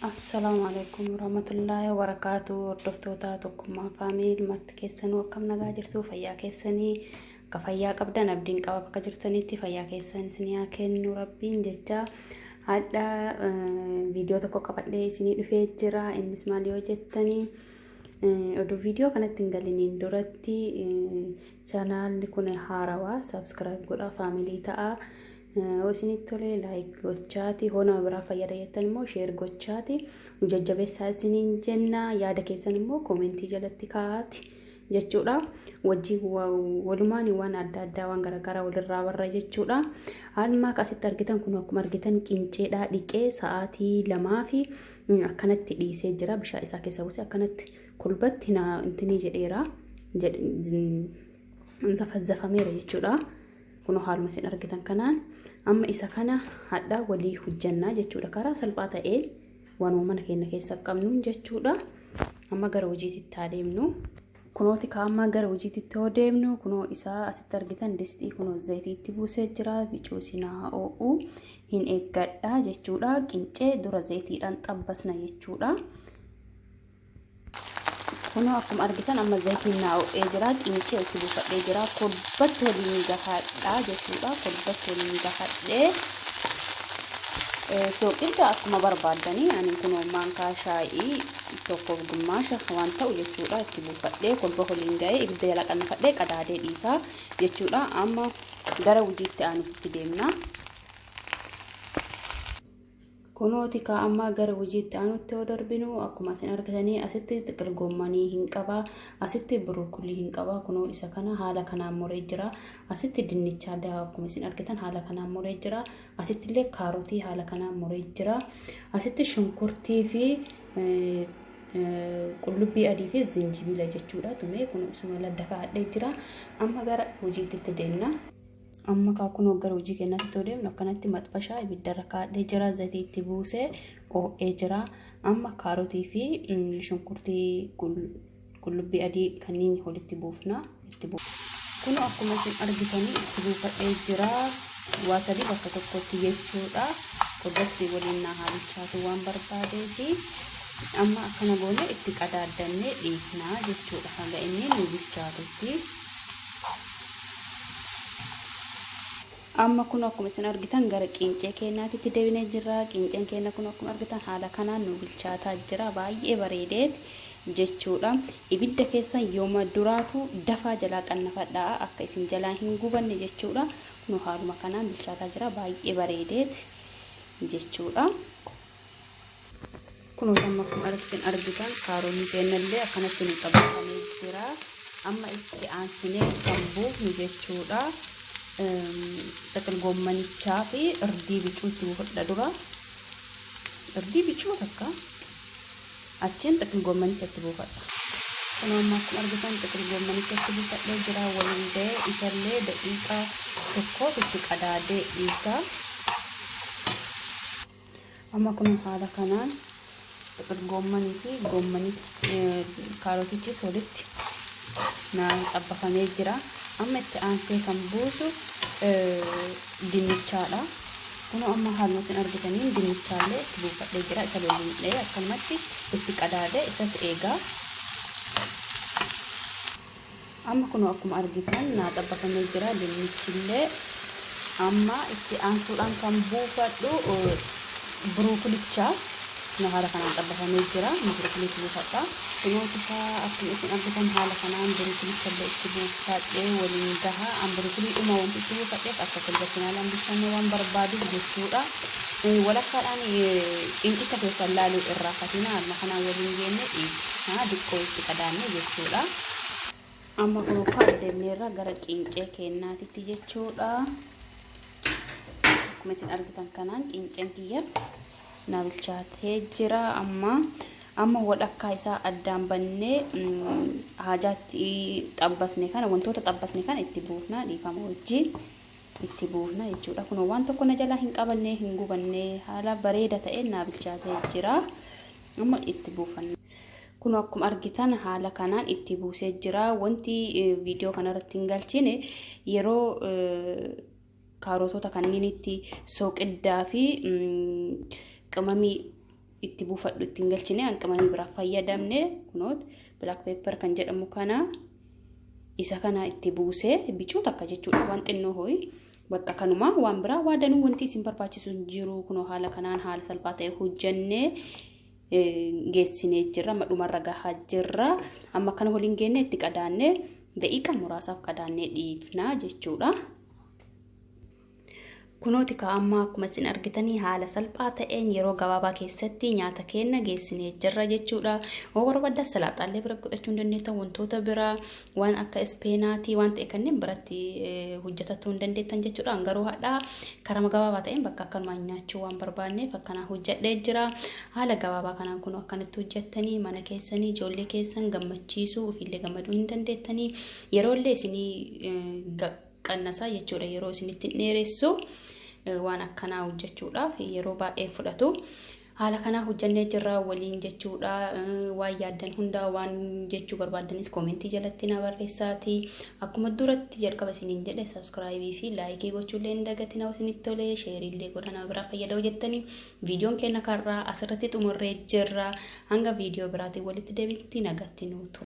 Assalamualaikum warahmatullahi wabarakatuh. Hordoftoota tokkummaa faamil marti keessanuu akkam nagaa jirtu fayyaa keessanii akka fayyaa qabdan abdiin qaba bakka jirtanitti fayyaa keessan isin yaa kennu rabbiin jecha hadda viidiyoo tokko qabadhee isinii dhufee jira. Innis maal yoo jettanii oduu viidiyoo kanatti hin galiniin duratti chaanaalli kun haarawaa subscribe godhaa faamilii ta'a. Osinit tole like gochaati hona bira fayyada jettan immoo share gochaati jajjabeessaa isiniin jenna yaada keessan immoo commentii jalatti kaa'aati jechuudha wajji walumaan waan adda addaa waan garagaraa walirraa barra jechuudha. Haaluma akkasitti argitan kun akkuma argitan qinceedhaa dhiqee sa'aatii 2 fi akkanatti dhiisee jira bishaan isaa keessa buusee akkanatti kulbatti na intini jedheera zafazzafameera jechuudha. Kuno haaluma isin argitan kanaan amma isa kana hadda walii hojjannaa jechuudha karaa salphaa ta'een waan mana keenya keessa qabnu jechuudha. Amma gara hojiitti adeemnu kunooti amma gara hojiitti adeemnu kuno isaa asitti argitan distii kuno zayitiitti buusee jira bicuu sinaa o'u hin eeggadha jechuudha. Qincee dura zayitiidhaan xabbasna jechuudha. Kuno akkuma argitan amma zayitiin naa'ee jira qincee itti buufadhee jira kolbatti waliin gahaadha jechuudha. Kolbatti waliin gahadhee soqidda akkuma barbaadanii ani kuno maankaa shaayii tokko gummaasha waan ta'u jechuudha itti buufadhee kolba waliin ga'ee ibidda jala qannafadhee qadaadee dhiisaa jechuudha. Amma gara hojiitti aanutti deemna. Kunooti amma gara hojiitti aanutti darbinu akkuma isin argitanii asitti xiqil gommanii hin qaba asitti brokoli hin qaba kuno isa kana haala kanaan muree jira. Asitti dinnicha daa akkuma isin argitan haala kanaan muree jira. Asitti illee kaarotii haala kanaan muree jira. Asitti shunkurtii fi qullubbii adii fi zinjibila jechuudha tumee kuno isuma ladda kaadhee jira. Amma gara hojiitti deemna. Amma kuno gara hojii keenyatti deemnu akkanatti maxxashaa ibidda kaadhee jira zayitiitti buusee oo'ee jira. Amma kaarotii fi shunkurtii qullubbii adii kanneen walitti buufna itti buufna. Kuno akkuma isin argitanii itti buufadhee jira waa sadii bakka tokkotti jechuudha. Koddatti waliin haalichaatu waan barbaadeefi amma akkana goone itti qadaadannee dhiifna jechuudha. Hanga inni nu bilchaatutti. Amma kun akkuma isin argitan gara qincee keenyaatti deebinee jira. Qinceen keenya kun akkuma argitan haala kanaan nu bilchaataa jira baay'ee bareedeet jechuudha. Ibidda keessa yooma duraatu dafaa jalaa qannafadhaa akka isin jalaa hin gubanne jechuudha. Kun haaluma kanaan bilchaataa jira baay'ee bareedeet jechuudha. Kun amma akkuma argitan kaaroonni keenyallee akkanatti nu qabatanii jira. Amma itti aansinee kan buufnu jechuudha. Xiqil gommanichaa fi irdii bicuutti buufadha dura. Irdii bicuu takka achiin xiqil gommanichatti buufadha. Kun amma akkuma argitan xiqil gommanichatti buufadhee jira waliin ga'ee isallee daqiiqaa tokkoof itti qadaadee dhiisa. Amma kun haala kanaan xiqil gommanii fi kaarotichis walitti xabbafamee jira. Amma itti aansee kan buusu dinnichaadha. Kun amma haaluma isin argitanii dinnichaallee itti buufadhee jira. Isa lolliidhee akkanumatti itti qadaadee isas eegaa. Amma kun akkuma argitan xabbafamee jira dinnichillee. Amma itti aansuudhaan kan buufadhu brokolicha haala kanaan xabbafamee jira. Brokolichi buufadha. Kunooti akkuma isin argitan haala kanaan brokolicha illee itti buufadhee waliin gaha. Brokolii dhuma wanti itti buufadheef akka kolbachinaalaan bishaan waan barbaaduuf jechuudha. Walakkaadhaan qincicha keessa laaluu irraa fatina haaluma kanaan waliin geenne diqqoo itti qadaanne jechuudha. Amma kunuunfaa adeemneerra gara qincee keenyaatti jechuudha. Akkuma isin argitan kanaan qinceen kiyyas na bilchaatee jira. Amma walakkaa isaa addaan bannee haajaatti xabbasne kana wantoota xabbasne kana itti buufna dhiifama wajjin itti buufna jechuudha. Kun waan tokko na jalaa hin qabanne hin gubanne haala bareeda ta'een na bilchaatee jira. Amma itti buufanna. Kun akkuma argitan haala kanaan itti buusee jira. Wanti viidiyoo kanarratti hin galchine yeroo kaarotota kanneen itti soqiddaa fi qimamii itti buufadhu ittiin galchine hanqamanii biraa fayyadamne kunoot black pepper kan jedhamu kana isa kana itti buusee bicuu takka jechuudha waan xinnoo ho'i bakka kanuma waan biraa waadanuu wanti isin barbaachisu jiru kunoo haala kanaan haala salphaa ta'e hojjannee geessinee jirra madhumarra gahaa jirra amma kana waliin geenne itti qadaannee daqiiqa muraasaaf qadaannee dhiifna jechuudha. Kunooti ka amma akkuma isin argitanii haala salphaa ta'een yeroo gabaabaa keessatti nyaata keenya geessinee jirra jechuudha. Hoo barbaadan salaaxaallee bira godhachuu dandeettan wantoota biraa waan akka ispeenaatii waan ta'e kanneen biratti hojjetachuu dandeettan jechuudha. Garuu hadhaa karaa gabaabaa ta'een bakka akkanumaan nyaachuu waan barbaanneef akkanaa hojjedhee jira. Haala gabaabaa kanaan kun akkanatti hojjettanii mana keessanii ijoollee keessan gammachiisuu ofiillee gammaduu hin dandeettanii yeroollee isinii qannasaa jechuudha yeroo isinitti dheeressu waan akkanaa hojjechuudhaaf yeroo baay'ee fudhatu haala kanaa hojjannee jirra waliin jechuudha waan yaaddan hundaa waan jechuu barbaadanis koomentii jalatti na barreessaati akkuma duratti jalqaba isiniin jedhe subscribe fi like gochuullee hin dagatinaa isinitti tole share illee godhana biraa fayyadamu jettanii viidiyoon keenya karraa asirratti xumurree jirra hanga viidiyoo biraatiin walitti deebinutti nagaatti nuutu